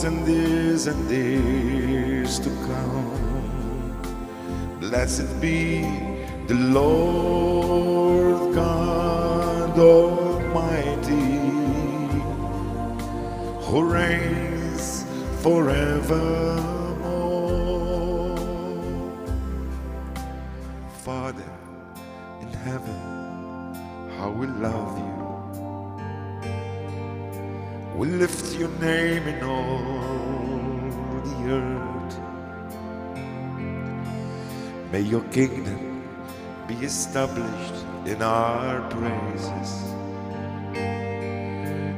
was and is to come. Blessed be the Lord God Almighty, who reigns forevermore. Father in heaven, how we love you. We lift your name in all the earth. May your kingdom be established in our praises,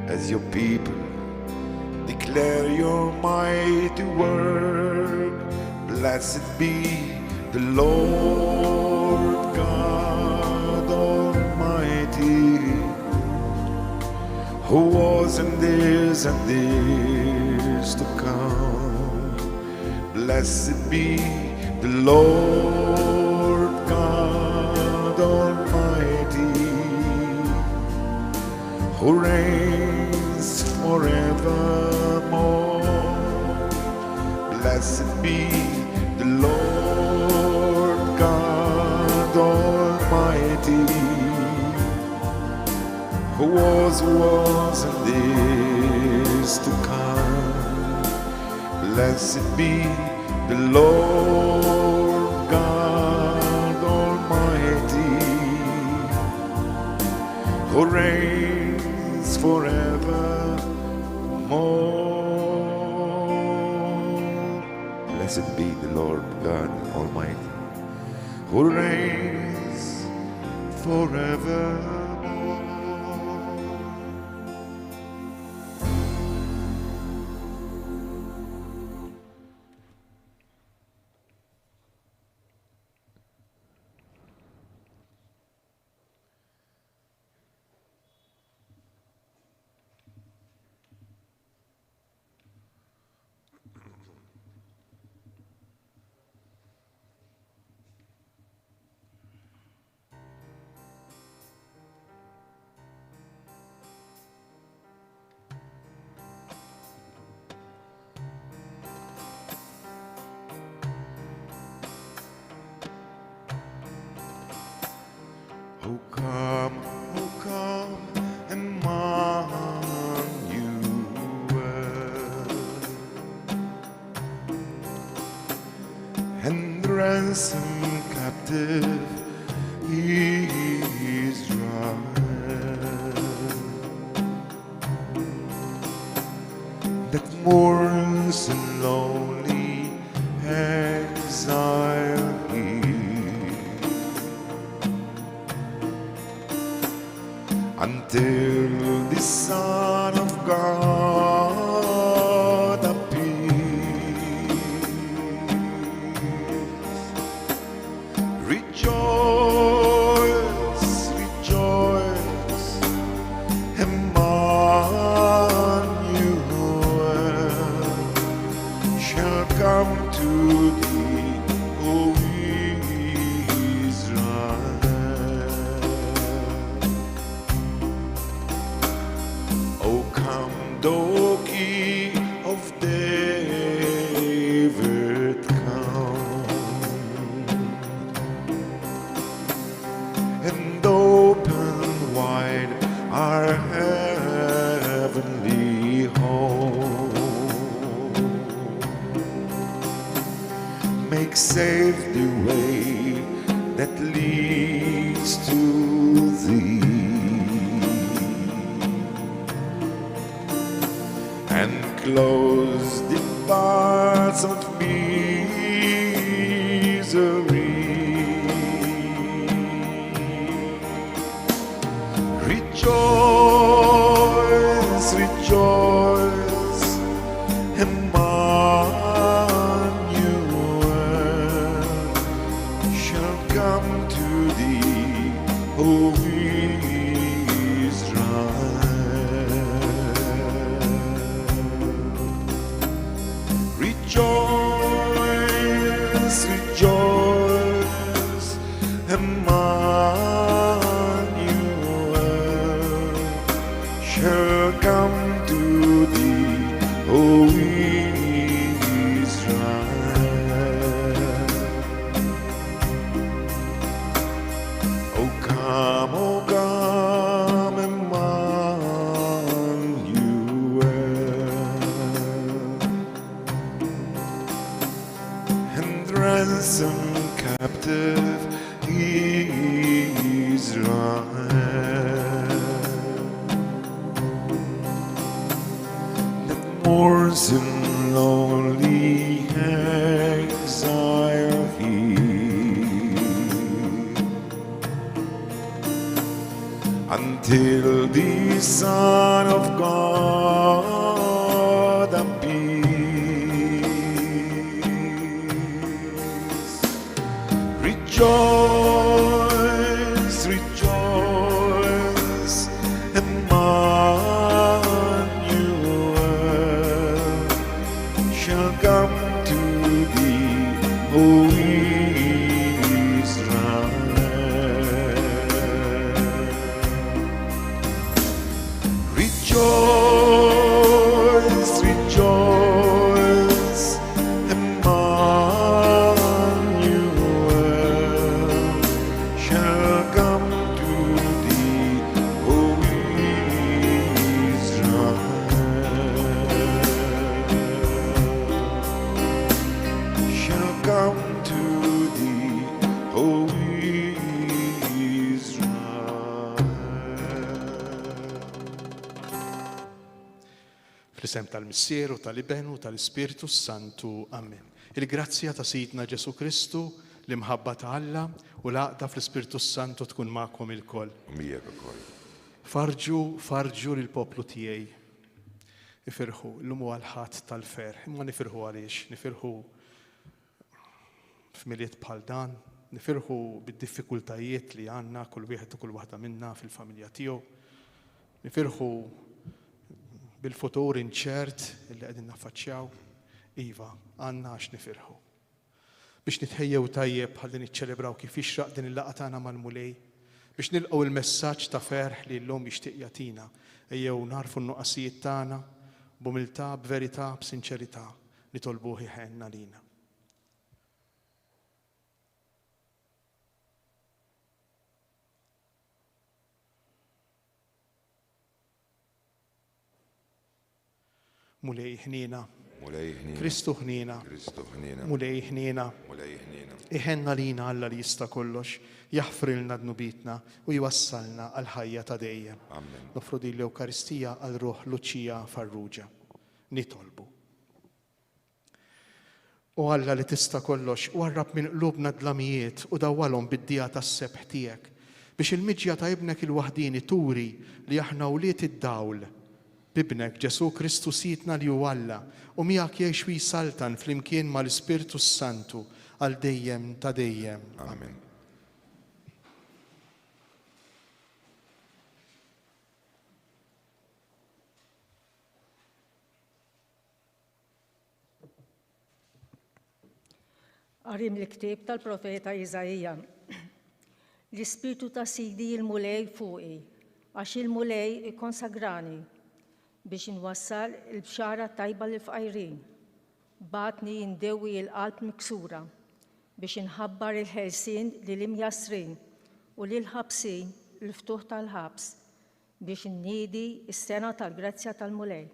as your people declare your mighty work. Blessed be the Lord God Almighty, who was and is to come. Blessed be the Lord God Almighty, who reigns forevermore. Blessed be the Lord God Almighty, who was and is to come. Blessed be the Lord God Almighty, who reigns forevermore. Blessed be the Lord God Almighty, who reigns forever. Oh come Emmanuel, and ransom captive Israel, that mourns in lonely exile here, until the Son of God appears. Rejoice, rejoice, Emmanuel shall come to thee, O Israel. O come, thou Key of David, come and open wide our heavenly home. Make safe the way that leads to thee, and close the bars of misery. Rejoice, rejoice, Emmanuel shall come to thee, O Rejoice, rejoice, Emmanuel ransom captive Israel. That mourns in lonely exile here, until the Son of God appears. Rejoice, rejoice, Emmanuel shall come to thee, O Israel. Rejoice, rejoice, Emmanuel shall come to thee, O Israel. Shall come to thee, O Israel. Fl-isem tal-Missier u tal-Iben u tal-Ispiritu Santu. Amen. Il-grazzja ta' Sidna Ġesu Kristu, l-imħabba ta' Alla u l-għaqda fl-Ispiritu Santu tkun magħkom il-koll. Mijek ukoll. Farġu lill-poplu tiegħi. Nifirħu l-lum huwa l-ħadd tal-fer. Imma nifirħu għaliex, nifirħu f'miliet bħal dan, nifirħu bid-diffikultajiet li għandna kull wieħed u kull waħda minna fil-familja tiegħu. Nifirħu bil-futur inċert li qegħdin naffaċċjaw. Iva, għandna għax nifirħu. Biex nitħejjew tajjeb bħal din iċċelebraw kif jixraq din il-laqgħa tagħna mal-mulej, biex nilqgħu il-messaġġ ta' ferħ li llum jixtieq jagħtina. Ejjew narfu n-nuqqasijiet tagħna b'umiltà, b'verità, b'sinċerità nitolbuh iħenna lina. Mulej ħnina, Mulej ħnina, Kristu ħnina, Kristu ħnina, mulej ħnina, mulej ħnina. iħenna lina Alla li jista' kollox, jaħfrilna dnubitna u jwassalna għal ħajja ta' dejjem. Amen. Nofru din l-Ewkaristija għal ruħ Luċija Farrugia. Nitolbu. U Alla li tista' kollox, warrab minn qlubna dlamijiet u dawwalhom bid-dija tas-sebħ tiegħek biex il-miġja ta' ibnek il-waħdini turi li aħna wliet id-dawl bibnek Ġesu Kristu Sidna li hu Alla u miegħek jgħix wi saltan flimkien mal-Ispiritu Santu għal dejjem ta' dejjem. Amen. Qarim l-ktieb tal-profeta Iżajija. L-Ispiritu ta' Sidi il-mulej fuqi, għax il-mulej ikkonsagrani biex inwassal il-bxara tajba l-fqajrin. Batni jindewi il-qalb miksura biex inħabbar il-ħelsin li l-imjasrin u li l-ħabsin l-ftuħ tal-ħabs biex innidi is-sena tal-grazzja tal-mulej.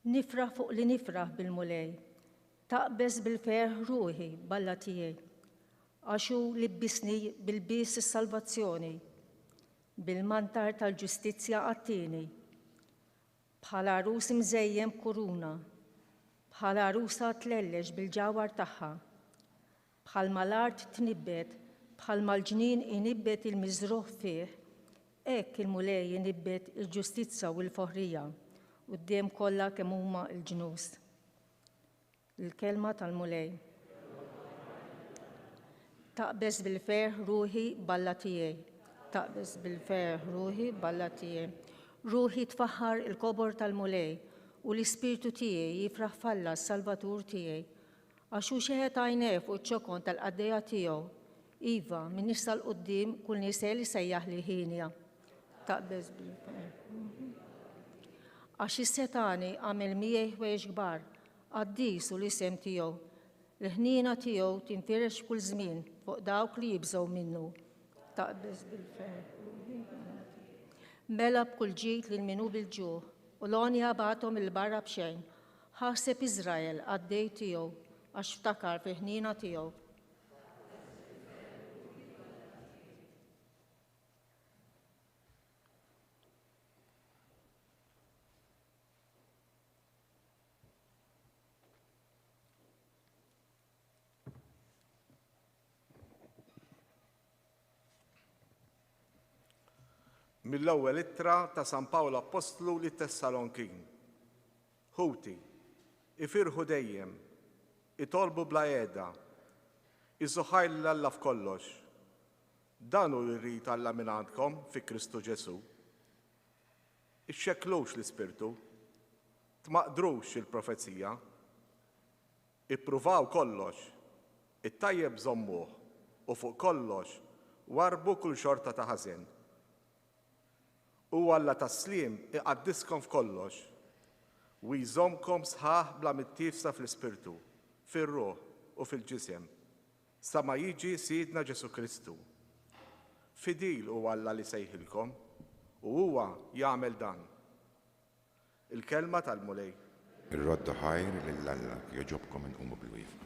Nifraħ fuq li nifraħ bil-mulej, taqbeż bil-ferħ ruħi balla tiegħi, għaxu libbisni bil-bis is-salvazzjoni, bil-mantar tal-ġustizzja għattini, bħala arus imżejjem kuruna, bħala arusa tlellex bil-ġawar tagħha, bħalma l-art tnibbet, bħalma l-ġnien inibbet il-miżruħ fih, hekk il-mulej inibbet il-ġustizza u l-foħrija quddiem kollha kemm huma l-ġnus. Il-kelma tal-mulej. Taqbeż bil-ferħ ruħi balla tiegħi, taqbeż bil-ferħ ruħi balla tiegħi. Ruħi tfaħħar il-kobor tal-mulej u l-ispirtu tiegħi jifraħ falla s-salvatur tiegħi. Għax hu xeħed għajnejh fuq iċ-ċokon tal-qaddejja tiegħu. Iva, min issa l-qudiem kull nisel sejjaħ li ħinja. Taqbeż bil-ferħ. Għax is-setani għamel miegħi ħwejjeġ kbar, għaddis u l-isem tiegħu. L-ħniena tiegħu tinfirex kull żmien fuq dawk li jibżgħu minnu. Taqbeż bil-ferħ. Mela b'kull ġid lil minu bil-ġuħ u l-onja bagħthom il-barra b'xejn. Ħaseb Iżrael għaddej tiegħu għax ftakar fi ħnina tiegħu. Mill-ewwel ittra ta' San Pawlu Apostlu lit Tessalonkin. Ħuti, ifirħu dejjem, itolbu bla qiegħda, iżoħajl l-Alla f'kollox. Dan hu l-rid Alla minn għandkom fi Kristu Ġesu. Ixxekklux l-Ispirtu, tmaqdrux il-profezija, ippruvaw kollox, it-tajjeb żommuh u fuq kollox warbu kull xorta ta' ħażin. U Alla tas-sliem iqaddiskom f'kollox u jżommkom sħaħ bla mittifsa fl-Ispirtu, fir-ruħ u fil-ġisem, sa ma jiġi Sidna Ġesu Kristu. Fidil huwa Alla li sejħilkom u huwa jagħmel dan. Il-kelma tal-mulej. Ir-rodd ħajr lill-Alla jogħġobkom inqumu bil-wieqfa.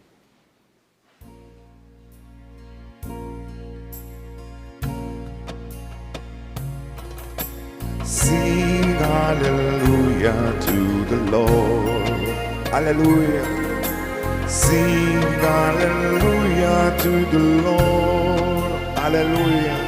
Sing hallelujah to the Lord. Hallelujah. Sing hallelujah to the Lord. Hallelujah.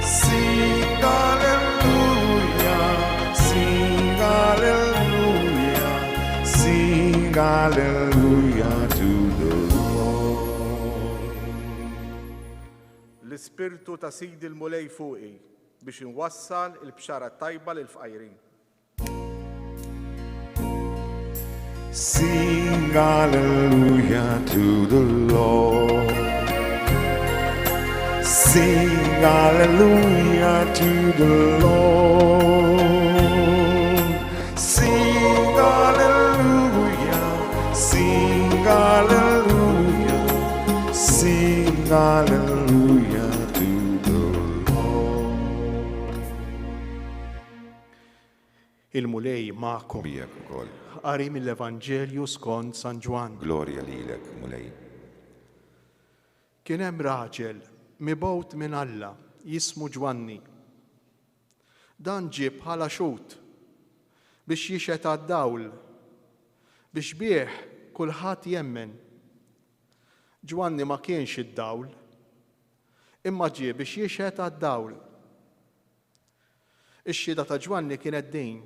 Sing hallelujah. Sing hallelujah. Sing hallelujah to the Lord. L-Ispirtu ta' Sidi l-mulej fuqi biex inwassal il-bxara tajba lil-fqajrin. Sing hallelujah to the Lord. Sing hallelujah to the Lord. Sing hallelujah. Sing hallelujah. Sing hallelujah to the Lord. Il-mulej ma'kom. Bijak ukoll. Qari mill-Evanġelju skont San Ġwan. Glorja lilek, mulej. Kien hemm raġel mibgħut minn Alla jismu Ġwanni. Dan ġie bħala xut biex jixhet għad-dawl biex bih kulħadd jemmen. Ġwanni ma kienx id-dawl, imma ġie biex jixhet għad-dawl. Ix-xhieda ta' Ġwanni kienet din.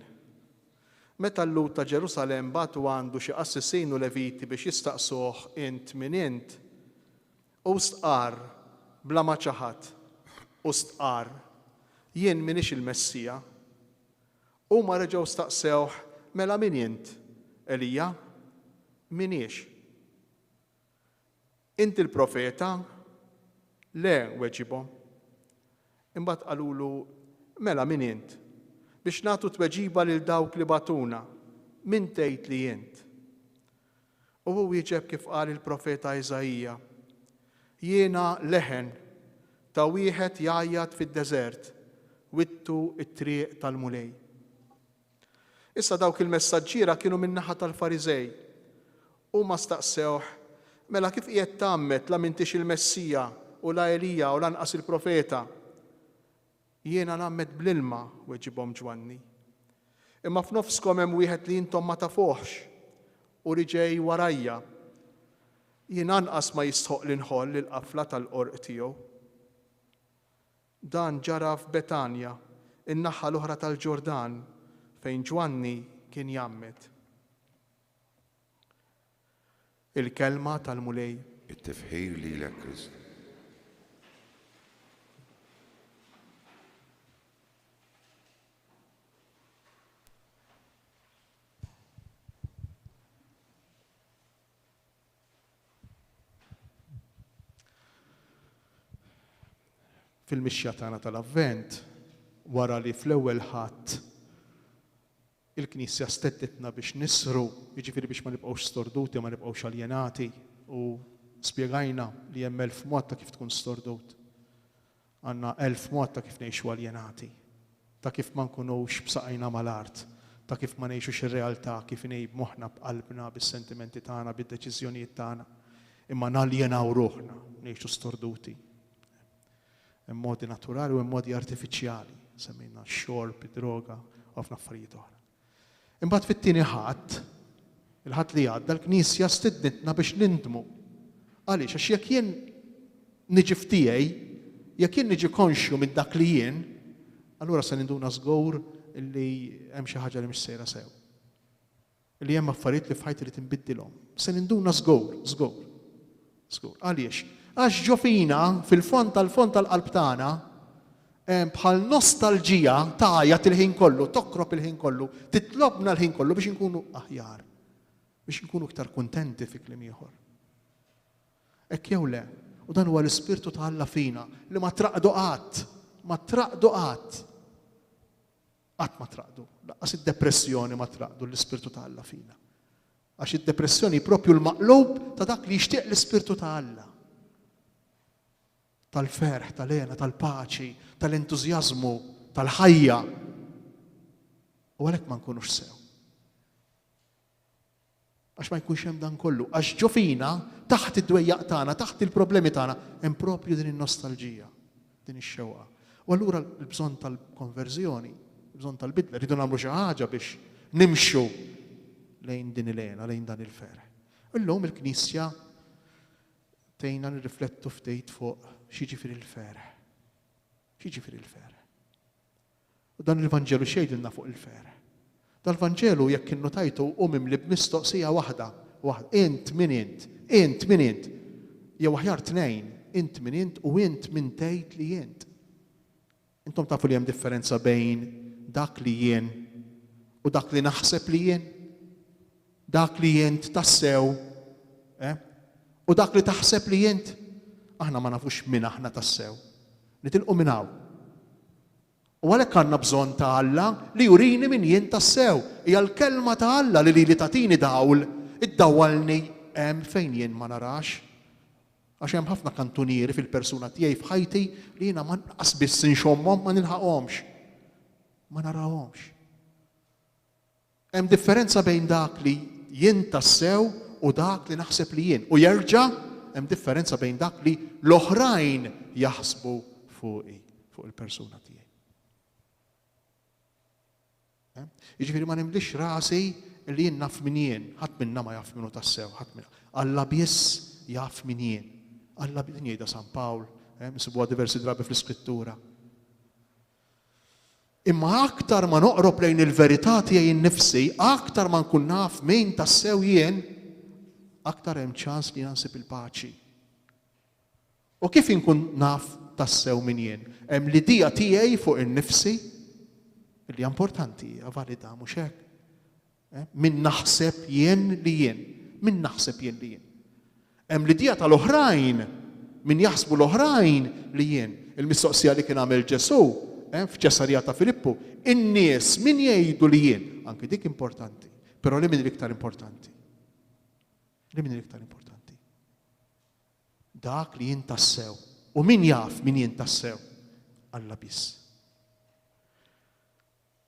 Meta l-lut ta' Ġerusalem batu għandu xi qassisin u leviti biex jistaqsuh int min int, u stqar bla ma ċaħat, u stqar jien minix il-Messija, u ma reġgħu staqsewh mela min int, Elija, minix. Int il-profeta? Le, weġibhom. Imbagħad qalulu mela min int? Biex nagħtu tweġiba lil dawk li batuna, min tgħid li int? U hu wieġeb kif qal il-profeta Iżajija, jiena leħen ta' wieħed jgħajjad fid-deżert, wittu t-triq tal-mulej. Issa dawk il-messaġġiera kienu min-naħa tal-Fariżej, u ma staqsewh mela kif qiegħed tagħmmet la m'intix il-Messija u la Elija u lanqas il-profeta. Jiena nagħmmet bl-ilma, weġibhom Ġwanni. Imma f'nofskom hemm wieħed li intom ma tafuhx u li ġej warajja. Jien anqas ma jistħoq li nħoll il-qafla tal-qorq tiegħu. Dan ġara f'Betanja, in-naħa l-oħra tal-Ġordan, fejn Ġwanni kien jagħmmed. Il-kelma tal-mulej. It-tifħir lilek, Kristu. Fil-mixja tagħna tal-Avvent, wara li fl-ewwel ħadd il-Knisja stettitna biex nisru, jiġifieri biex ma nibqgħux storduti, ma nibqgħux aljenati, u spjegajna li hemm 1000 mod ta' kif tkun stordut. Għandna 1000 mod ta' kif ngħixu aljenati, ta' kif ma nkunux b'saqajna mal-art, ta' kif ma ngħixux ir-realtà kif inhi b'moħħna b'qalbna, bis-sentimenti tagħna, bid-deċiżjonijiet tagħna, imma naljenaw ruħna ngħixu storduti. Hemm modi naturali u hemm modi artifiċjali, semmejna x-xorb, id-droga, u ħafna affarijiet oħra. Imbagħad fit-tieni ħadd, il-ħadd li għadda l-Knisja stidnitna biex nindmu. Għaliex għax jekk jien niġi f'tiegħi, jekk jien niġi konxju minn dak li jien, allura se ninduna żgur illi hemm xi ħaġa li mhix sejra sew. Illi hemm affarijiet li f'ħajti li tinbiddilhom. Se ninduna żgur. Għaliex? Għax ġo fina fil-fond tal-qalb tagħna bħal nostalġija tgħajjat il-ħin kollu, tokrob il-ħin kollu, titlobna l-ħin kollu biex inkunu aħjar, biex inkunu iktar kuntenti fi kliem ieħor. Hekk jew le, u dan huwa l-Ispirtu ta' Alla fina li ma traqdu qatt. Qatt ma traqdu. Laqqas id-depressjoni ma traqdu l-Ispirtu ta' Alla fina. Għax id-depressjoni propju l-maqlub ta' dak li jixtieq l-Ispirtu ta' Alla. Tal-ferħ, tal-għena, tal-paċi, tal-entużjażmu, tal-ħajja. U għalhekk ma nkunux sew. Għax ma jkunx hemm dan kollu. Għax ġo fina, taħt id-dwejjaq tagħna, taħt il-problemi tagħna, hemm propju din in-nostalġija, din ix-xewqa. U allura l-bżonn tal-konverżjoni, l-bżonn tal-bidla, rridu nagħmlu xi ħaġa biex nimxu lejn din il-għena, lejn dan il-ferħ. Illum il-Knisja tgħinna nirriflettu ftit fuq x'jiġifieri l-ferħ. X'jiġifieri l-ferħ. U dan il-Vanġelu xejdilna fuq il-ferħ. Dal-Vanġelu jekk innotajtu mimli b'mistoqsija waħda. Int min int. Jew aħjar tnejn, int min int u int min tgħid li int. Intom tafu li hemm differenza bejn dak li jien u dak li naħseb li jien. Dak li jient tassew, u dak li taħseb li jient, aħna ma nafux min aħna tassew. Nitilqu minn hawn. U għalhekk għandna bżonn ta' Alla li jurini min jien tassew. Hija l-kelma ta' Alla li tagħtini dawl, iddawwalni hemm fejn jien ma narax. Għax hemm ħafna kantunieri fil-persuna tiegħi f'ħajti li jiena ma nqas biss inxommhom ma nilħaqhomx. Ma narawhomx. Hemm differenza bejn dak li jien tassew u dak li naħseb li jien. U jerġa' hemm differenza bejn dak li l-oħrajn jaħsbu fuqi, fuq il-persuna tiegħi. Jiġifieri ma nimlix rasi li jien naf min jien, ħadd minna ma jaf minnu tassew, ħadd minna. Alla biss jaf min jien. Alla din jgħidha San Pawl, nsibuha diversi drabi fl-Iskrittura. Imma aktar ma noqrob lejn il-verità tiegħi nnifsi, aktar ma nkun naf min tassew jien, aktar hemm ċans li nansib il-paċi. U kif inkun naf tassew min jien? Hemm l-idea tiegħi fuq in-nifsi li importanti, valida mhux hekk. Min naħseb jien li jien, min naħseb jien li jien. Hemm l-idea tal-oħrajn, min jaħsbu l-oħrajn li jien. Il-mistoqsija li kien għamel Ġesu f'Ċesarija ta' Filippu, in-nies min jgħidu li jien, anke dik importanti, però li min l-iktar importanti? Li min l-iktar importanti? Dak li jien tassew. U min jaf min jien tassew? Alla biss.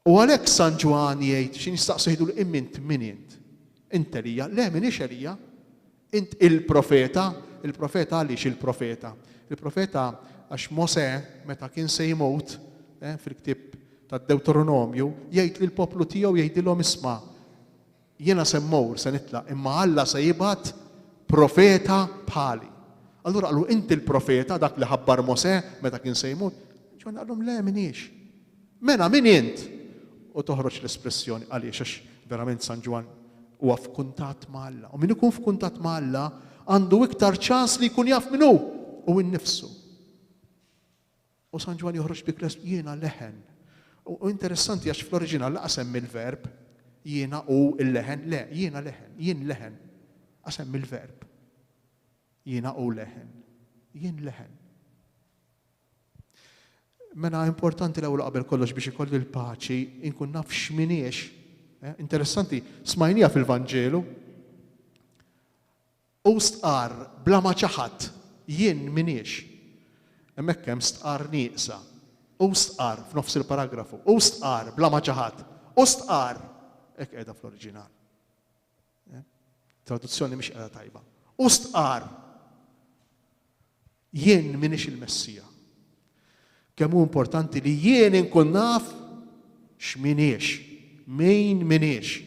U għalhekk San Ġwan jgħid xi nistaqsu jgħidu int min int? Int Elija, le minix Elija. Int il-profeta għaliex il-profeta? Il-profeta għax Mosè meta kien se jmut fil-ktieb tad-Deuteronomju jgħid lill poplu tiegħu jgħidilhom isma' jiena se mmur se nitlaq imma Alla se jibgħat profeta bħali. Allura qalu inti il-profeta dak li ħabbar Mosè meta kien se jmut. Ġwan qalhom le minix. Mena min int? U toħroġ l-espressjoni għaliex għax verament San Ġwan huwa f'kuntatt ma' Alla. U min ikun f'kuntatt ma' Alla għandu iktar ċans li jkun jaf minnu u innifsu. U San Ġwan joħroġ bi jiena leħen. U interessanti għax fl-oriġinal laqas hemm il-verb jiena u l-leħen, le, jiena leħen, jien leħen. Qasem il-verb. Jiena u leħen, jien leħen. Mena importanti l-ewwel qabel kollox biex ikolli l-paċi inkun naf x'miniex. Interessanti, smajnija fil-Vanġelu. U stqar bla ma ċaħat jien miniex. Hemmhekk hemm stqar nieqsa. U stqar f'nofs il-paragrafu. U stqar bla ma ċaħat. U stqar hekk qiegħda fl-oriġinal. Traduzzjoni mhix qiegħda tajba. U stqar jien m'iniex il-Messija. Kemm hu importanti li jien inkun naf x'miniex, min miniex.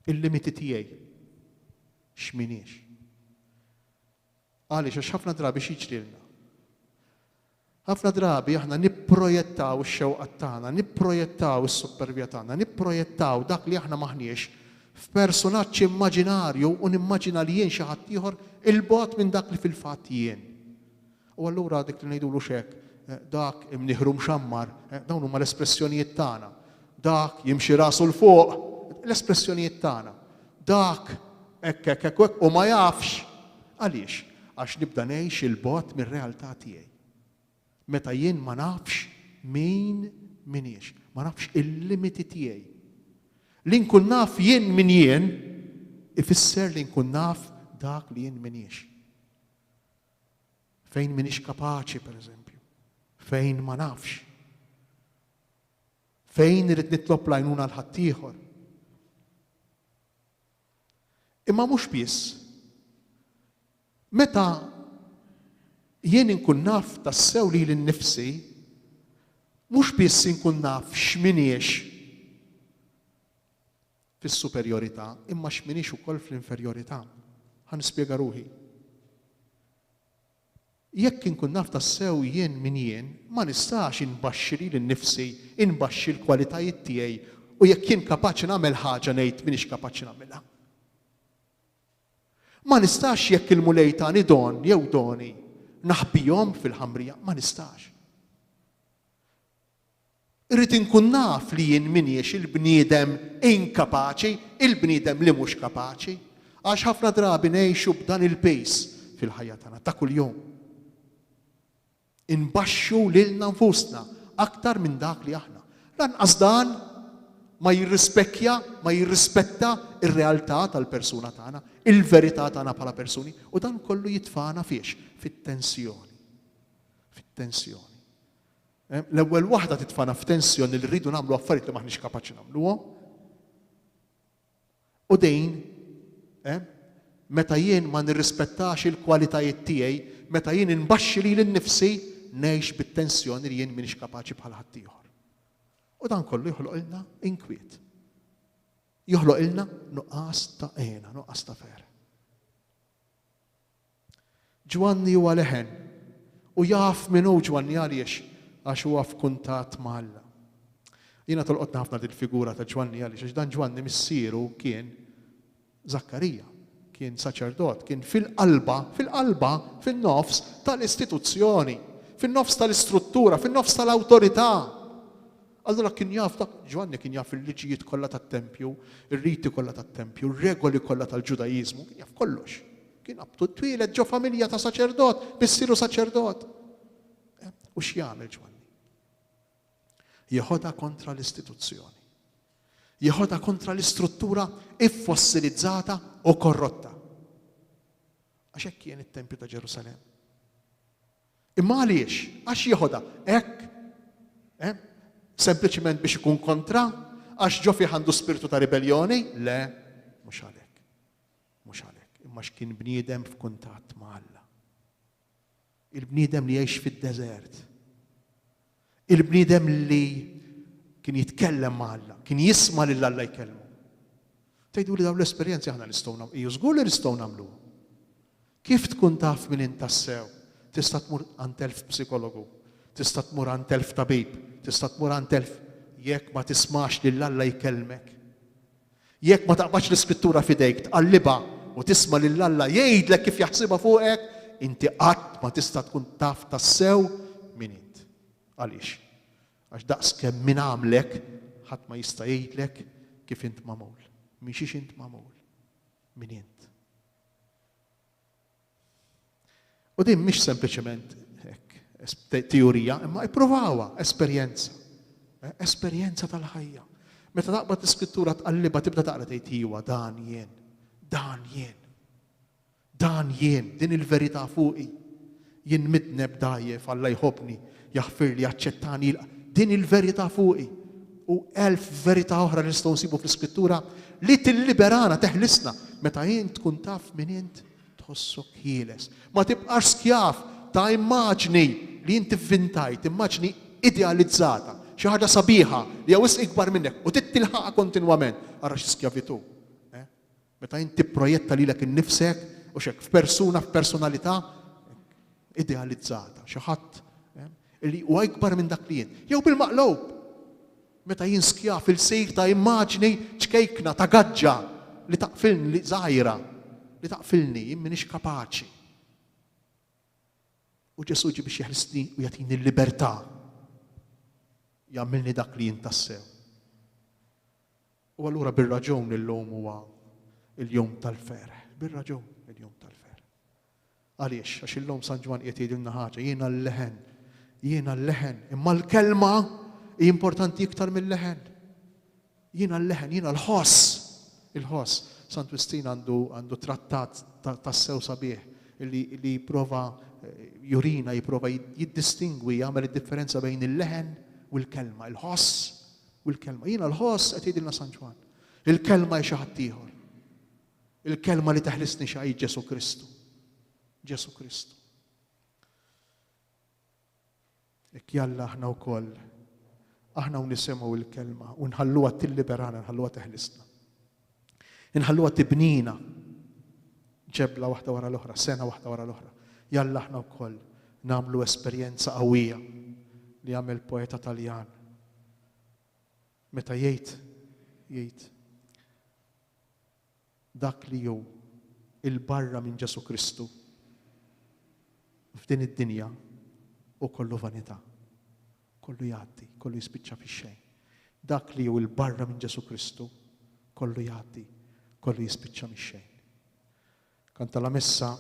Il-limiti tiegħi x'miniex. Għaliex għax ħafna drabi xiġrilna. Ħafna drabi aħna nipprojettaw ix-xewqat tagħna, nipprojettaw is-supervja tagħna, nipprojettaw dak li aħna maħniex f'personaġġ immaġinarju u nimmaġina li jien xi ħadd ieħor il-bogħod minn dak li fil-fatt jien. U allura dik li ngħidulu x'hekk, dak imnieħru mxammar, dawn huma l-espressjonijiet tagħna. Dak jimxi rasu l fuq, l-espressjonijiet tagħna. Dak hekk u ma jafx. Għaliex? Għax nibda ngħix il-bogħod mir-realtà tiegħi. Meta jien ma nafx min miniex, ma nafx il-limiti tiegħi. Li nkun naf jien min jien, ifisser li nkun naf dak li jien miniex. Fejn minix kapaċi, pereżempju. Fejn ma nafx. Fejn irid nitlob l-għajnuna l-ħadd ieħor. Imma mhux biss. Meta jien inkun naf tassew li l-nifsi, mhux biss inkun naf x'miniex fis-superjorità, imma x'miniex ukoll fl-inferjorità. Ħanispjega ruħi. Jekk inkun naf tassew jien min jien, ma nistax inbaxxi li l-nifsi, inbaxxi l-kwalitajiet tiegħi u jekk jien kapaċi nagħmel ħaġa ngħid m'iniex kapaċi nagħmilha. Ma nistax jekk il-mulej tani don jew doni naħbihom fil-ħamrija, ma nistax. Irrid inkun naf li jien miniex il-bniedem inkapaċi, il-bniedem li mhux kapaċi, għax ħafna drabi ngħixu b'dan il-pejs fil-ħajja tagħna ta' kuljum. Inbaxxu lilna nfusna aktar minn dak li aħna. Lanqas dan ma jirrispetta ir-realtà tal-persuna tagħna, il-verità tagħna bħala persuni, u dan kollu jitfana fiex? Fit-tensjoni. Fit-tensjoni. L-ewwel waħda titfana f'tensjoni li rridu nagħmlu affarijiet li maħniex kapaċi nagħmluhom. U dejn, meta jien ma nirrispettax il-kwalitajiet tiegħi, meta jien inbaxxi li l-nifsi ngħix bit-tensjoni li jien m'iniex kapaċi bħal ħadd ieħor. U dan kollu joħloq ilna inkwiet. Joħloq ilna nuqqas ta' għena, nuqqas ta' fer. Ġwanni huwa leħen u jaf min hu Ġwanni għaliex għax huwa f'kuntatt ma' Alla. Jiena tolqotna ħafna dil-figura ta' Ġwanni għaliex għax dan Ġwanni missieru kien Zakkarija, kien saċerdot, kien fil-qalba, fin-nofs tal-istituzzjoni, fin-nofs tal-istruttura, fin-nofs tal-awtorità. Allora kien jaf Ġwanni kien jaf il-liġijiet kollha tat-tempju, ir-riti kollha tat-tempju, ir-regoli kollha tal-Ġudajiżmu, kien jaf kollox. Kien abtu twieled ġo familja ta' saċerdot, missieru saċerdot. U x'jagħmel Ġwanni? Jeħodha kontra l-istituzzjoni. Jeħodha kontra l-istruttura iffossilizzata u korrotta. Għax hekk kien it-Tempju ta' Ġerusalemm. Imma għaliex? Għax jeħodha hekk? Sempliċiment biex ikun kontra? Għax ġo fih għandu spiritu ta' ribellioni? Le, mhux għalhekk. Mhux għalhekk. Imma x'kien bniedem f'kuntatt ma' Alla. Il-bniedem li jgħix fid-deżert. Il-bniedem li kien jitkellem ma' Alla, kien jisma' lil Alla jkellmu. Tgħidu li dawn l-esperjenzi aħna nistgħu nagħmlu, żgur li nistgħu nagħmlu. Kif tkun taf min intassew? Tista' tmur għand elf psikologu, tista' tmur għand elf tabib, tista' tmur għand elf jekk ma tismax lil Alla jkellmek. Jekk ma taqbadx l-iskrittura f'idejk tqalliba u tisma' lil Alla jgħidlek kif jaħsibha fuqek, inti qatt ma tista' tkun taf tassew min int. Għaliex? Għax daqskemm min għamlek ħadd ma jista' jgħidlek kif int magħmul. Mhixiex int magħmul. Min int. U din mhix sempliċement hekk teorija, imma ipprovawha esperjenza. Esperjenza tal-ħajja. Meta taqbad l-iskrittura tqalliba tibda taqra tgħid iwa dan jien, dan jien. Dan jien, din il-verità fuqi. Jien midneb dajjef, Alla jħobbni, jaħfirli, jaċċettani. Din il-verità fuqi. u 1000 verità oħra li nistgħu nsibu fl-Iskrittura li tilliberana teħlisna. Meta jien tkun taf min int tħossok ħieles. Ma tibqax skjaf ta' immaġni li inti vvintajt, immaġni idealizzata, xi ħaġa sabiħa li jew wisq ikbar minnek u tittilħaqha kontinwament. Ara xi skjavitu. Meta inti tipprojetta lilek innifsek u xek f'personalità idealizzata, xi ħadd li huwa ikbar minn dak li jien. Jew bil-maqlub. Meta jinskja fil-sejr ta' immaġni ċkejkna ta' gaġġa li taqfilni li żgħira, li taqfilni jien m'iniex kapaċi. U Ġesu ġi biex jeħlisni u jagħtini l-libertà. Jagħmilni dak li jien tassew. U allura bir-raġun illum huwa il-jum tal-ferħ. Bir-raġun il-jum tal-ferħ. Għaliex, għax illum San Ġwan qiegħed jgħidilna ħaġa, jiena l-leħen, imma l-kelma importanti iktar mill-leħen. Jiena l-leħen, jiena l-ħoss. Il-ħoss. Sant Wistin għandu trattat tas-sew sabiħ li jipprova jurina, jipprova jiddistingwi, jagħmel id-differenza bejn il-leħen u l-kelma. Il-ħoss u l-kelma. Jiena l-ħoss qed jgħidilna San Ġwan. Il-kelma hi xi ħadd ieħor. Il-kelma li teħlisni xi Ġesu Kristu. Ġesu Kristu. Ek jalla aħna wkoll aħna nisimgħu il-kelma u nħalluha tilliberana, nħalluha teħlisna. Inħalluha tibnina ġebla waħda wara l-oħra, sena waħda wara l-oħra. Jalla aħna wkoll nagħmlu esperjenza qawwija li jagħmel poeta Taljan. Meta jgħid dak li hu il-barra minn Ġesu Kristu f'din id-dinja u kollu vanità. Kollu jgħaddi, kollu jispiċċa fix-xejn. Dak li hu l-barra minn Ġesu Kristu kollu jgħaddi, kollu jispiċċa mix-xejn. Kanta la messa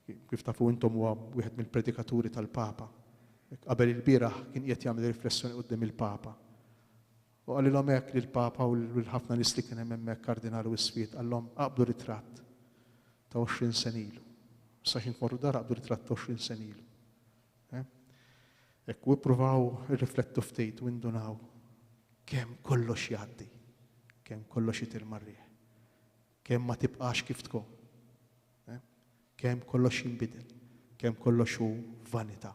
kif tafu intom huwa wieħed mill-predikaturi tal-Papa. Qabel il-bieraħ kien qiegħed jagħmel riflessjoni quddiem il-Papa. U qalilhom hekk lill-Papa u l-ħafna nies li kien hemm hemmhekk kardinali u sfiet qallhom qabdu ritratt ta' 20 sen ilu. Sa xi nmorru dar qabdu ritratt ta' 20 sen ilu. Ekk u ippruvaw irriflettu ftit u indunaw kemm kollox jgħaddi, kemm kollox jitil mar-riħ, kemm ma tibqax kif tkun, kemm kollox jinbidel, kemm kollox hu vanità.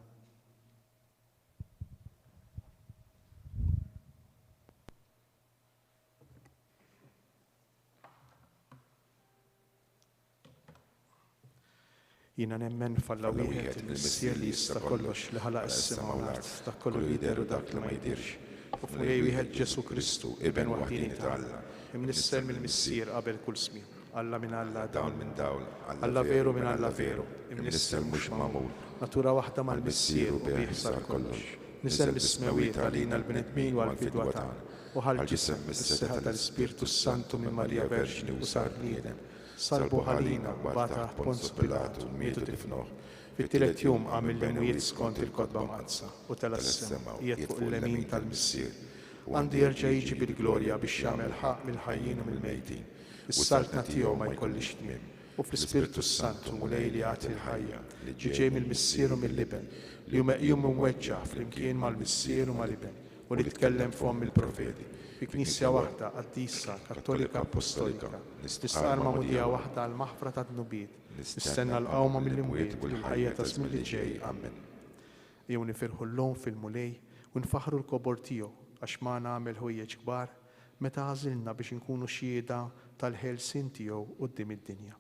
Jiena nemmen falla wieħed il-Missier li jista' kollox li ħalaq is-sema u l-art, dak kollu li jidher u dak li ma jdirx. U f'mejj wieħed Ġesu Kristu, ibn waħdini tal-Alla, imnisser mill-Missier qabel kull smiem. Alla minn Alla, dawl minn dawl, Alla veru minn Alla veru, imnisser mhux magħmul. Natura waħda mal-Missier u bih sar kollox. Nisser mis-smewiet għalina l-bnedmin u għall-fidwa tagħna. U ħal-ġisem mis-seħħa tal-Ispirtu Santu minn Marija Verġni u sar bniedem. Salbu ħalina bata Pons Pilatu mietu tifnoħ. Fit-tielet jum għamil l-imwiet skont il-kodba mazza u tela-s-sema jiet fuq il-lemin tal-Missier. Għandi jerġa' jiġi bil-glorja biex jagħmel ħaq mill-ħajjin u mill-mejtin. Is-saltna tiegħu ma jkollix tmiem. U fl-Ispirtu Santu mulej li għati l-ħajja li ġej mill-Missier u mill-liben li hu meqjum imweġġaħ flimkien mal-Missier u mal-liben u li tkellem fuqhom il-profeti. Fi Knisja waħda qaddisa Kattolika Apostolika, nistqarma mudija waħda għal maħfra ta' dnubiet, nistenna l-qawma mill-imwiet u l-ħajja ta' żmien li ġej. Amen. Jew nifirħu llum fil-mulej u nfaħru l-kobor tiegħu għax ma nagħmel ħwejjeġ kbar meta għażilna biex inkunu xhieda tal-ħelsien tiegħu quddiem id-dinja.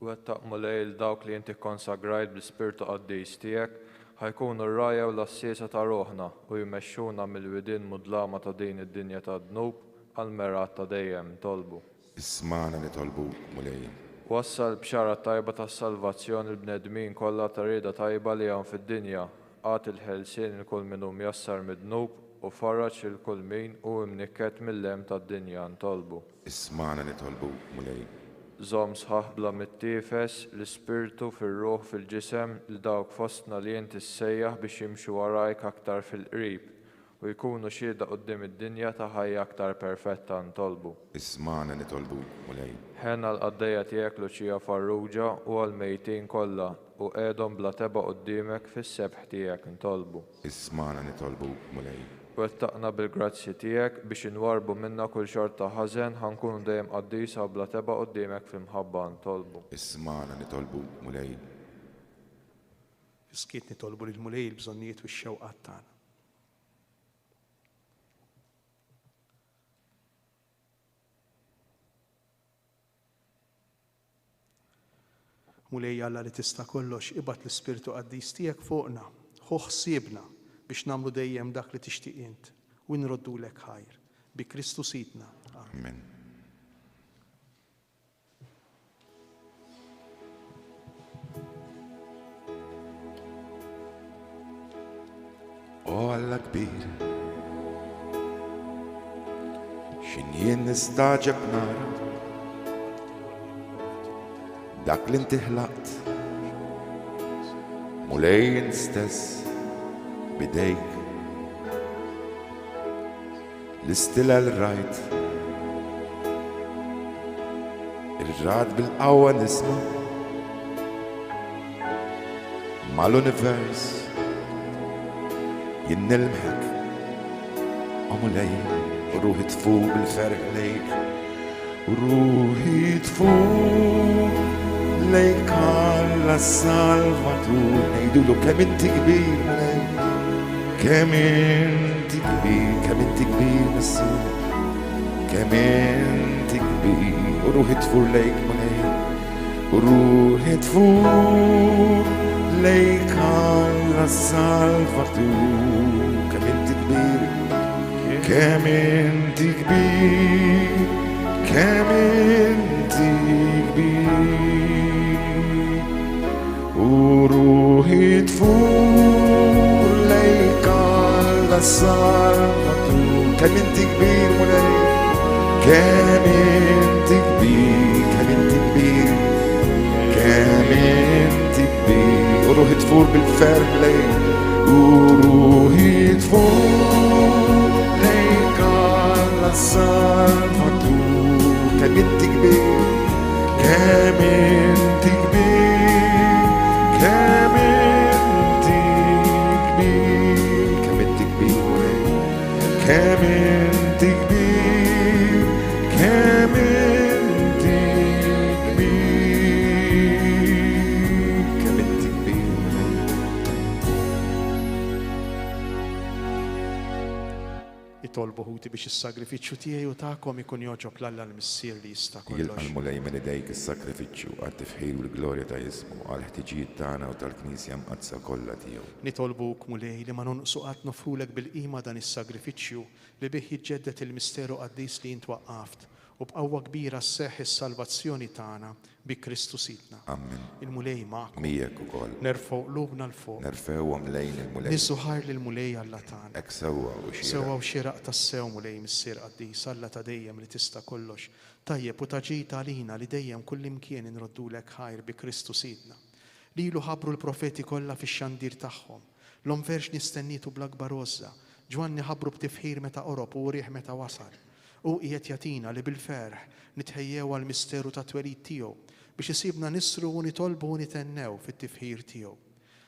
U għattaqmu lejl dawk li inti konsagrajt bl-Spirtu Qaddis tiegħek ħajkunu r-rajja u l-assiesa ta' roħna u jmexxuna mill-widien mudlama ta' din id-dinja ta' dnub għal-merat ta' dejjem tolbu. Ismana nitolbu mulej. Wassal bxara tajba ta' salvazzjoni l-bnedmin kollha ta' rieda tajba li hawn fid-dinja għat il-ħelsien il-kull minnhom jassar mid-dnub u farraġ il-kull min u imnikket mill-lem tad-dinja ntolbu. Ismana nitolbu mulej. Żomm sħaħ bla mittiefes l-ispirtu fir-ruħ fil-ġisem li dawk fostna li inti ssejjaħ biex jimxu warajk aktar fil-qrib u jkunu xhieda quddiem id-dinja ta' ħajja aktar perfetta ntolbu. اسمعنا نطلبوك مولاي Ħenna l-qaddejja tiegħek Luċija Farrugia u għall-mejtin kollha u qiegħdhom bla teba quddiemek fis-sebħ tiegħek ntolbu. اسمعنا نطلبوك مولاي Wettaqna bil-grazzi tiegħek biex inwarbu minna kull xorta ta' ħażen ħankunu dejjem qaddisa bla teba quddiemek fl-imħabba ntolbu. اسمعنا نطلبوك مولاي Iskiet nitolbu lil mulej il-bżonnijiet u x-xewqat tagħna. Mulej Alla li tista' kollox ibad l-Ispirtu Qaddis tiegħek fuqna, ħu ħsiebna biex nagħmlu dejjem dak li tixtieq int u nroddulek ħajr bi Kristu Sidna. آمين Alla kbir Xin jien nistaġeb nara dak li inti ħlaqt mulejn stess bidejk l-istila l-rajt ir-rad bil-qawwa nisma mal-univers jinnilmħek mulej u ruħi tfuq bil-ferq lejk u ruħi tfuq lejk Alla Salvatur ngħidulu kemm inti kbir mulej kemm inti kbir Messier kemm inti kbir u ruħi tfuq lejk mulej u ruħi tfuq lejk Alla Salvatur kemm inti kbir kemm inti kbir kemm inti kbir u ruħi tfuq lejk Alla Salvatur kemm inti kbir mulej kemm inti kbir kemm inti kbir kemm inti kbir u ruħi tfuq bil-ferħ lejk u ruħi tfuq lejk Alla Salvatur kemm inti kbir kemm inti kbir kemm inti kbir kemm inti kbir mulej kemm inti kbir kemm inti kbir kemm inti kbir mulej Itolbu ħuti biex is-sagrifiċċju tiegħi u tagħkom ikun joġob l-Alla l-Missier li jista' jilqa' kollox. l-mulej minn idejk is-sakrifiċċju għat-tifħir u l-glorja ta' jismu għall-ħtiġijiet tagħna u tal-Knisja mqaddsa kollha tiegħu. Nitolbuk mulej li ma nonqsu qatt nofrulek bil-qima dan is-sagrifiċċju li bih jiġġedded il-misteru qaddis li int waqqaft u b'qawwa kbira sseħħ is-salvazzjoni tagħna bi Kristu Sidna. Amen. Il-mulej magħkom. Mijek ukoll. Nerfgħu qlubna l fuq. Nerfewhom lejn il-mulej. Nissuħar lil mulej Alla tagħna. Ek sewwa u xira. Sewwa u xieraq tas-sew mulej missier qaddis Alla ta' dejjem li tista' kollox. Tajjeb u taġita għalina li dejjem kullimkien inroddulek ħajr bi Kristu Sidna. Lilu ħabru l-profeti kollha fix-xandir tagħhom. L-onverx nistennitu bl-akbar għoża. Ġwanni ħabru b'tifħir meta qorob u rieħ meta wasal. U qiegħed jagħtina li bil-ferħ nitħejjew għal misteru ta' twelid tiegħu biex isibna nisru u nitolbu u nitennew fit-tifħir tiegħu.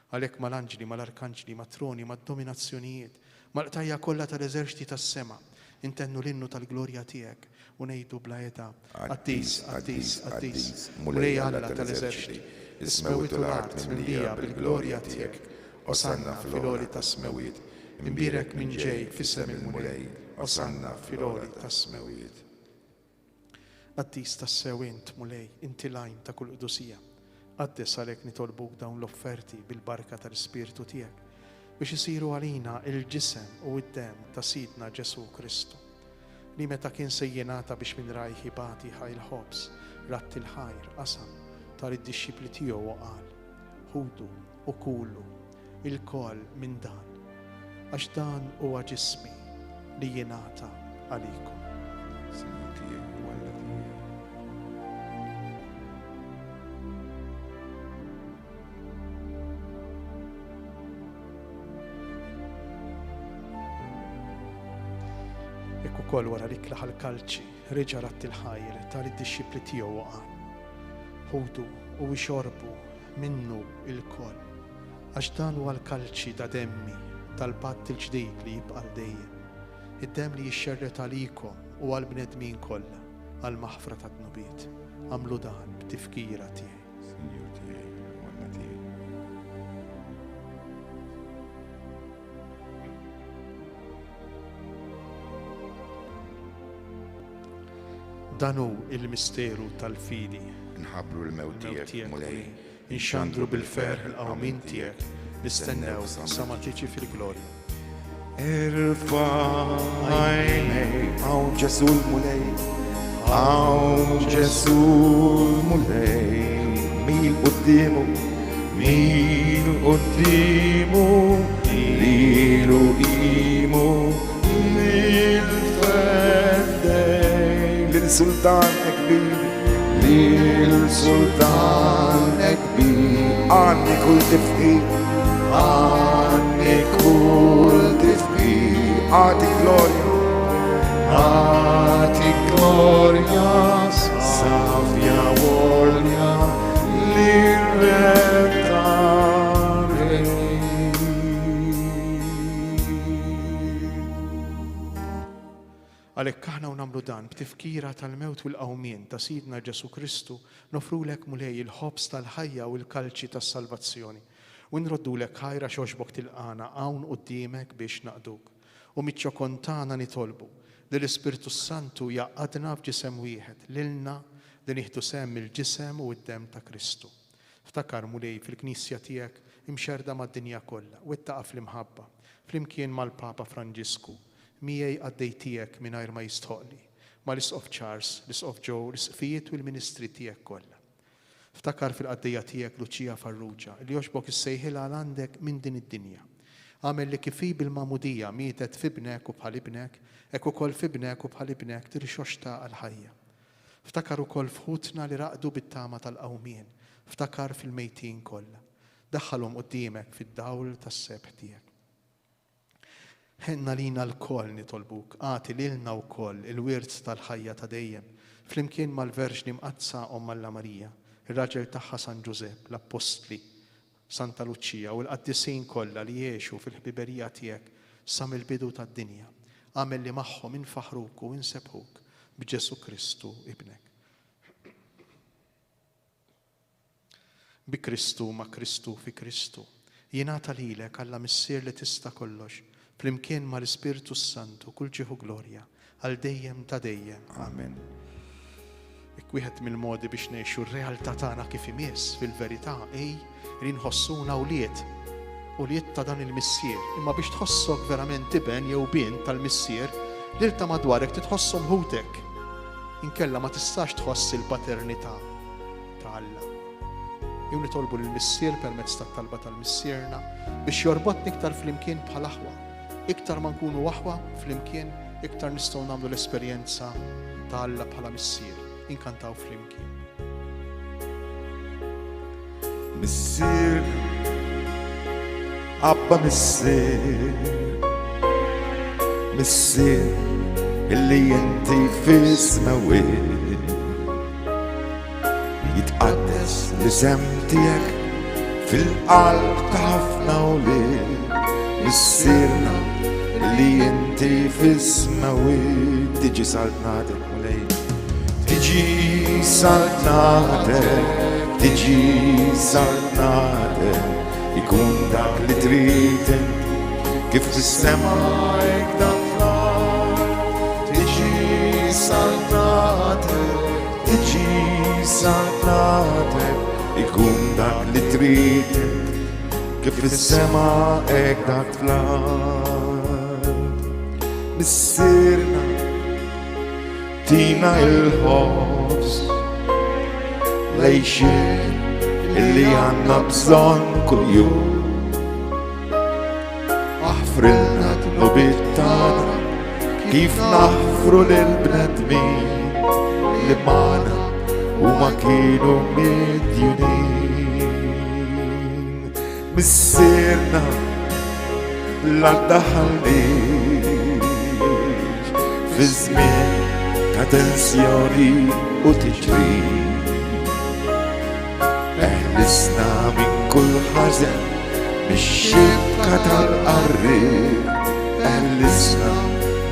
Għalhekk mal-anġli, mal-arkanġli, mat-troni, mad-dominazzjonijiet, mal-qtajja kollha tal-eżerċiti tas-sema, intennu l-innu tal-glorja tiegħek u ngħidu bla età Qaddis, Qaddis, Qaddis, mulej Alla tal-eżerċiti, ismewit u l-art mimlija bil-glorja tiegħek, osanna fil-għoli tas-smewiet, imbirek minn ġej fis-sem il-mulej, osanna fil-għoli tas-smewiet. Qaddis tas-sew int mulej, inti lajn ta' kull qdusija. Qaddes għalhekk nitolbuk dawn l-offerti bil-barka tal-Ispirtu tiegħek biex isiru għalina il-ġisem u d-dem ta' Sidna Ġesu Kristu li meta kien sejjenata biex minn rajħi bati ħajl ħobs ratti l-ħajr qasam tal-id-dixxipli tiegħu u qal ħudu u kulu il-kol minn dan għax dan huwa ġismi li jingħata għalikom. Jekk ukoll wara li klaħ l-kalċi, reġa' ratti l-ħajr tal-id-dixxipli tiegħu waqal. Ħudu u xorbu minnu il-koll. Għax dan huwa l-kalċi ta' demmi tal-patt il-ġdid li jibqa' dejjem. Id-demm li jixxerret għalikom u għall-bnedmin kollha għall-maħfra tad-dnubiet. Għamlu dan b'tifkira tiegħi. Sinjur tiegħi, Alla tiegħi. Dan hu il-misteru tal-fidi. Nħabbru l-mewt tiegħek mulej. Inxandru bil-ferħ il-qawmin tiegħek. Nistennew sa ma tiġi fil-glorja. ارفع عينيك عون جسول مولاي عون جسول مولاي ميل قدامه ليلو قيمه للفداي للسلطان كبير للسلطان كبير عني كل تفكير عني كل تفكير أعطي gloria صافية ورنيا Għalhekk aħna nagħmlu dan b'tifkira tal-mewt u l-qawmien ta' Sidna Ġesu Kristu nofrulek mulej il-ħobs tal-ħajja u l-kalċi tas-salvazzjoni. U nroddulek ħajra xoxbok tilqana hawn quddiemek biex naqduk. U miċ-ċokontana nitolbu li l-Ispirtu Santu jaqadna f'ġisem wieħed lilna li nieħdu sehem il-ġisem u d-demm ta' Kristu. Ftakar mulej fil-Knisja tiegħek imxerda mad-dinja kollha u ittaqa' fl-imħabba flimkien mal-Papa Franġisku miegħi għaddej tiegħek mingħajr ma jistħoqli mal-Isqof Charles, l-Isqof Joe, l-isqfijiet u l-ministri tiegħek kollha. Ftakar fil-qaddejja tiegħek Luċija Farrugia li joxbok issejħilha għal għandek minn din id-dinja. Għamel li kif bil-mamudija mietet fibnek u bħal ibnek, hekk ukoll fibnek u bħal ibnek tirxoxta għal-ħajja. Ftakar ukoll fħutna li raqdu bit-tama tal-qawmien, ftakar fil-mejtin kollha. Daħħalhom quddiemek fid-dawl tas-sebħ tiegħek. Ħenna lina l-koll nitolbuk, għati lilna wkoll il-wirt tal-ħajja ta' dejjem, flimkien mal-Verġni Mqazza Alla Marija, ir-raġel tagħha San Ġusepp, l-Apostli, Santa Luċija u l-qaddisin kollha li jgħixu fil-ħbiberija tiegħek sa mill-bidu tad-dinja. Għamel li magħhom infaħruk u insebħuk b'Ġesu Kristu ibnek. Bi Kristu ma' Kristu fi Kristu. Jingħata lilek Alla missier li tista' kollox, flimkien mal-Ispirtu Santu kull ġieħu glorja għal dejjem ta' dejjem. Amen. Wieħed mill-modi biex ngħixu r-realtà tagħna kif imiss fil-verità li nħossuna ulied ta' dan il-missier. Imma biex tħossok verament iben jew bien tal-missier, lil ta' madwarek titħossom ħutek. Inkella ma tistax tħoss il-paternità ta' Alla. Jew nitolbu lill-missier permezz tat-talba tal-missierna biex jorbotni iktar flimkien bħal aħwa. Iktar ma nkunu waħwa flimkien, iktar nistgħu nagħmlu l-esperjenza ta' Alla bħala missier. Inkantaw flimkien. missier Abba missier illi inti fis-mewwieq jitqaddes l-isem tiegħek fil-qalb ta' ħafna wlied missierna illi inti fis-mewwieq tiġi saltnatek mulej tiġi saltnatek ikun dak li trid kif fis-sema hekk dak fl-ard tiġi saltnatek ikun dak li trid kif fis-sema hekk dak fl-ard missierna tina il-ħobs lejxin illi għanna bżon kull jum aħfrilna d-nubiet tagħna kif naħfru lil-bnedmin li magħna huma kienu midjunin missierna la daħalniex fi żmien ta' tensjoni u tiġri. Eħlisna minn kull ħażen mix-xibka tal-qarri. Eħlisna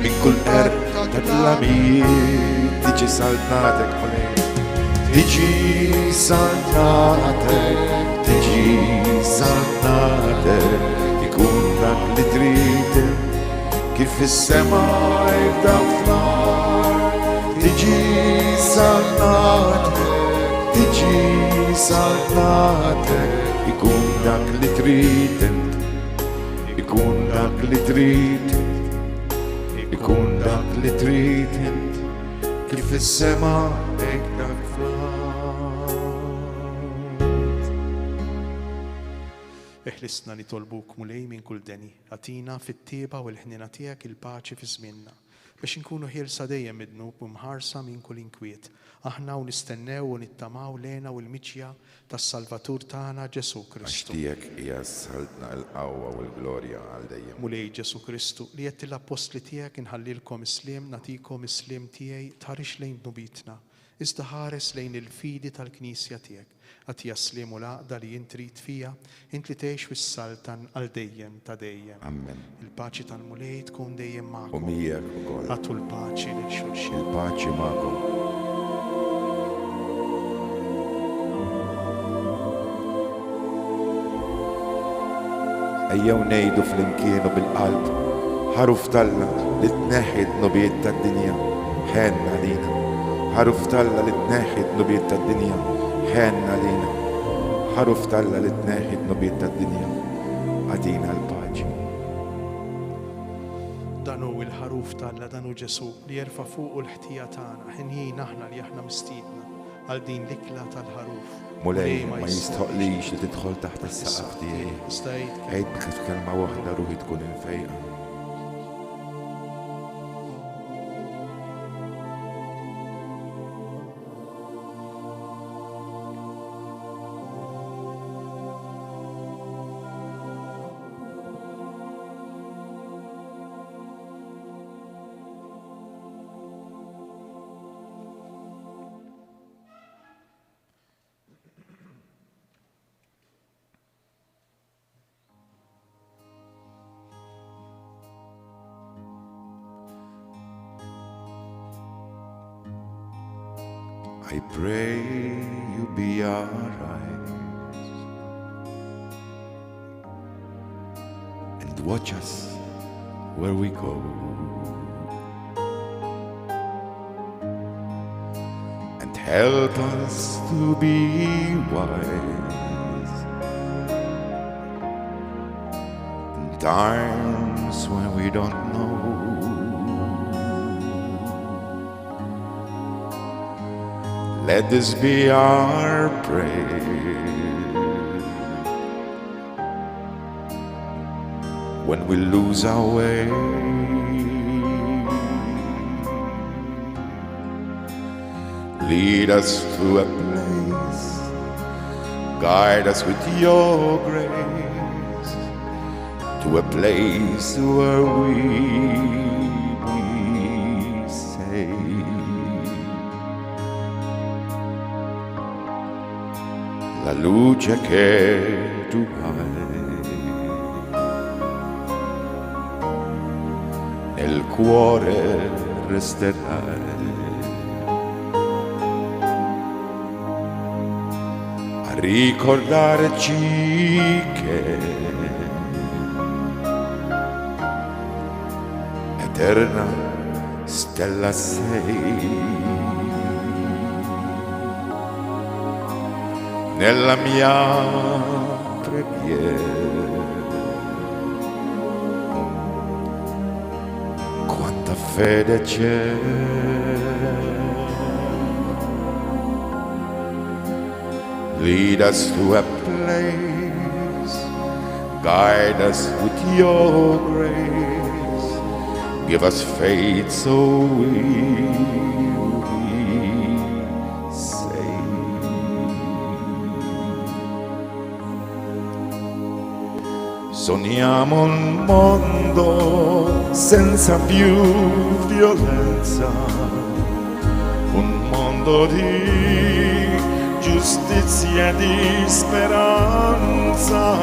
minn kull erqa ta' tlamijiet. Tiġi saltnatek mulej, tiġi saltnatek, tiġi saltnatek. Ikun dak li trid kif is-sema jibda fl-ar. Tiġi saltnatek, tiġi saltnatek. Ikun dak li trid, ikun dak li trid, ikun dak li trid kif is-sema jibda fl-art. Eħlisna nitolbuk mulej minn kull deni, għatina fit-tieba u l-ħnina tiegħek il-paċi fi żmienna, biex inkunu ħielsa dejjem midnub u mħarsa minn kull inkwiet. Aħna u nistennew u nittamaw lena u l-miċja tas-Salvatur tagħna Ġesu Kristu. Għaxtijek hija saltna l-qawwa u l-glorja għal dejjem. Mulej Ġesu Kristu li qed l-apostli tiegħek inħallilkom islim, natikom islim tiegħi tħarix lejn nubitna. Iżda ħares lejn il-fidi tal-Knisja tiegħek. Għatija slim u laqda li jintrit fija, int li tgħix fis-saltan għal dejjem ta' dejjem. Amen. Il-paċi tal-mulej tkun dejjem U magħkom. miegħek ukoll. Għatu l-paċi lil xulxin. Il-paċi magħkom. Ejjew ngħidu fl-imkien u bil-qalb ħaruf talla li tneħħi d-nubiet tad-dinja ħenna lina. ħaruf talla li tneħħi d-nubiet tad-dinja ħenna lina. ħaruf talla li tneħħi d-nubiet tad-dinja għatina l-paċi. Dan hu il-ħaruf talla, dan hu Ġesu li jerfa' fuq l-ħtija tagħna, ħinjin aħna li aħna mistiedna għal din l-ikla tal-ħaruf. Mulej ma jistħoqlix li tidħol taħt is-saqaf tiegħi. Stajt Għid kif kelma waħda ruħi tkun infejqa. I pray you be our eyes and watch us where we go. And help us to be wise in times when we don't know. Let this be our prayer when we lose our way. Lead us to a place, guide us with your grace, to a place where we be safe. La luce che tu hai nel cuore resterai a ricordarci che eterna stella sei. Nella mia preghiera quanta fede c'è. Lead us to a place, guide us with your grace, give us faith so we sogniamo un mondo senza più violenza, un mondo di giustizia e di speranza,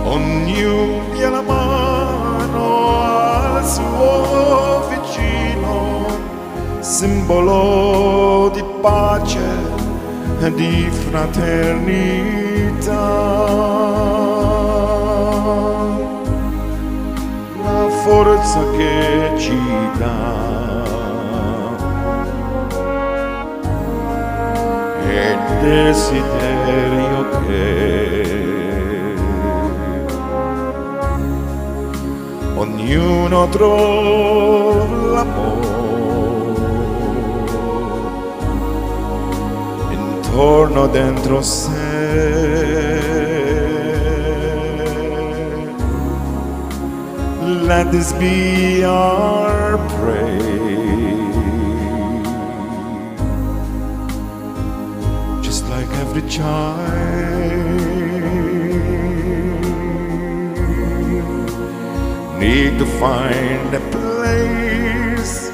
ognuno dia la mano al suo vicino, simbolo di pace e di fraternità. La forza che ci dà e il desiderio che ognuno trova l'amore intorno dentro sé. Let this be our prayer, just like every child need to find a place.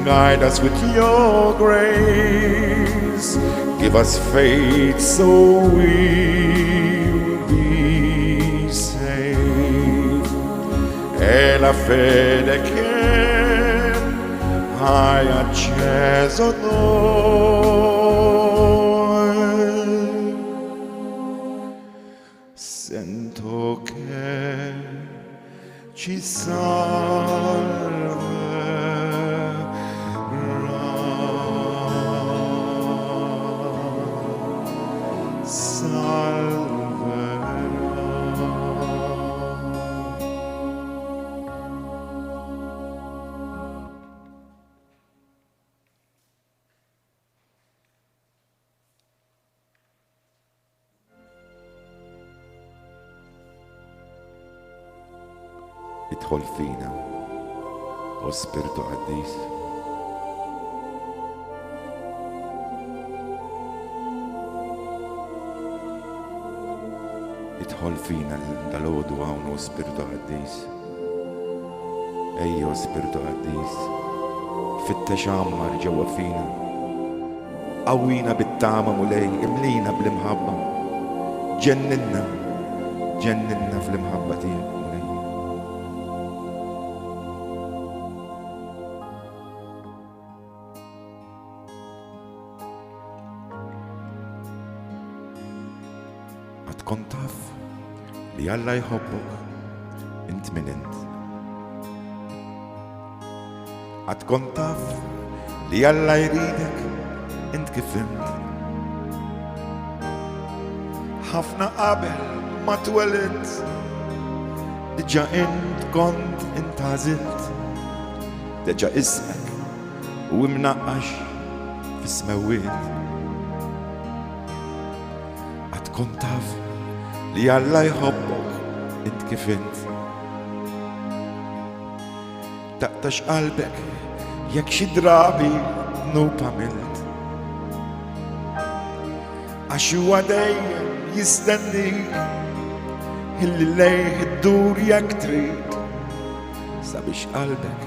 Guide us with your grace, give us faith so we'll be saved. E la fede che hai acceso noi, sento che ci salverà. ادخل فينا واسبرتو قديس ادخل فينا دالودو عون واسبرتو قديس ايوه اسبرتو قديس فتش عمر جوا فينا قوينا بالطعمة مولاي املينا بالمحبة جننا في المحبة ديك هتكون تعرف لي الله يحبك انت من انت هتكون تعرف لي الله يريدك انت كيف انت حفنا قبل ما اتولدت دجا انت كنت انت عزلت دجا اسمك ومنقش في سماوات هتكون تعرف لي الله يحبك انت كيف انت تقطش قلبك ياك شي درابي نوب عملت عشو دايم يستنيك اللي ليه تدور ياك تريد سابش قلبك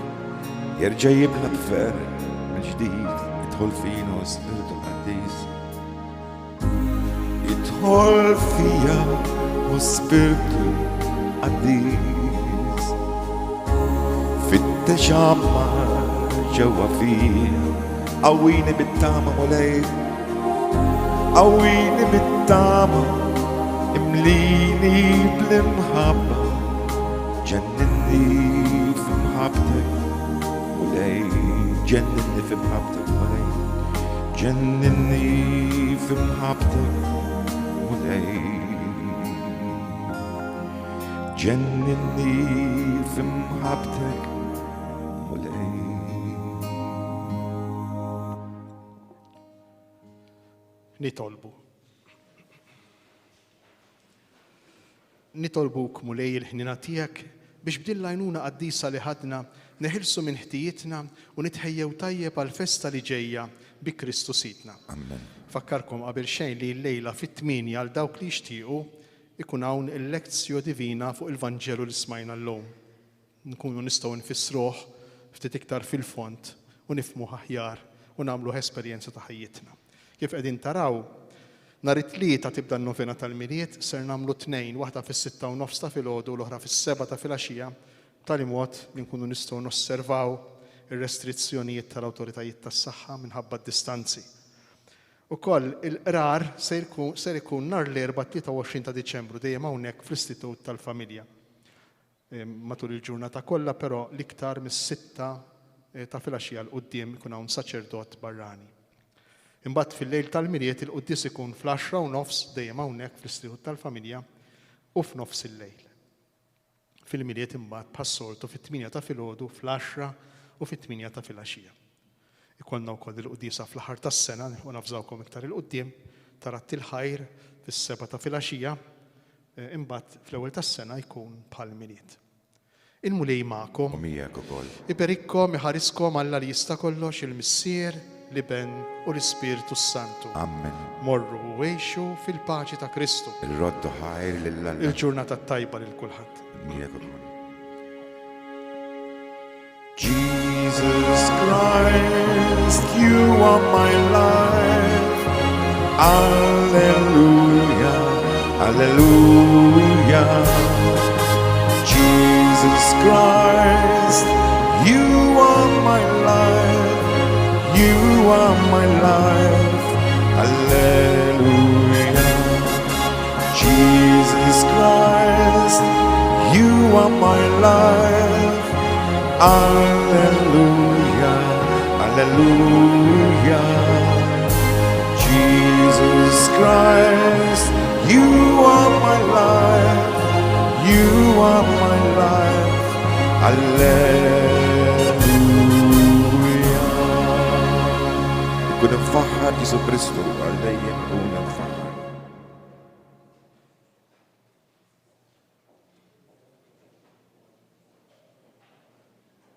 يرجع يبلى بفارق من جديد يدخل فينا وسبرته القديس يدخل فيا وسبرته قديس فتش عمر جوا فيا قويني بالطعمة مولاي قويني بالطعمة امليني بالمحبة جنني في محبتك مولاي جنني في محبتك مولاي جنني في محبتك مولاي جنني في محبتك مولاي. nitolbuk mulej il-ħnina tiegħek biex bdil lajnuna qaddisa li ħadna neħilsu minn ħtijietna u nitħejjew tajjeb għal festa li ġejja bi Kristu Sidna. Amen. Fakkarkom qabel xejn li l-lejla fit-8 għal dawk li jixtiequ ikun hawn il-lezzjo divina fuq il-Vanġelu li smajna llum. Nkunu nistgħu nfissruh ftit iktar fil-font u nifhmu aħjar u nagħmlu esperjenza ta' ħajjitna. Kif qegħdin taraw, nhar it-tlieta tibda n-novena tal-miliet, ser nagħmlu tnejn, waħda fis-6:30 ta' filgħodu u l-oħra fis-7 ta' filgħaxija, b'tali mod li nkunu nistgħu nosservaw ir-restrizzjonijiet tal-awtoritajiet tas-saħħa minħabba d-distanzi. Ukoll il-qrar ser ikun nhar l-erba' 23 ta' Diċembru dejjem hawnhekk fl-Istitut tal-Familja. Matul il-ġurnata kollha, però l-iktar mis-6 ta' filgħaxija l quddiem ikun hawn saċerdot barrani. Imbagħad fil-lejl tal-miliet il-qudies ikun fl-10:30 dejjem hawnhekk fl-Istitut tal-Familja u f'nofs il-lejl. Fil-miliet imbagħad bħas-soltu fit-8 ta' filgħodu, fl-10 u fit-8 ta' filgħaxija. Ikollna wkoll il-qudisa fl-aħħar tas-sena, u nafżawkom iktar il-qudiem, tarat il-ħajr fis-7 ta' filgħaxija, imbagħad fl-ewwel tas-sena jkun bħall-miliet. Il-mulej magħkom, Omijak ukoll. iberikkom, iħariskom Alla li jista' kollox, il-Missier, l-Iben u l-Ispiritu Santu. Amen. Morru u għejxu fil-paċi ta' Kristu. Il-roddu ħajr lill-Alla. Il-ġurnata tajba lil kulħadd. Omijak ukoll. Jesus Christ, you are my life. Alleluia, alleluia. Jesus Christ, you are my life. You are my life. Alleluia. Jesus Christ, you are my life. Alleluia, alleluia. Jesus Christ, you are my life. You are my life. Alleluia. Ikun infaħħar Ġesu Kristu għal dejjem u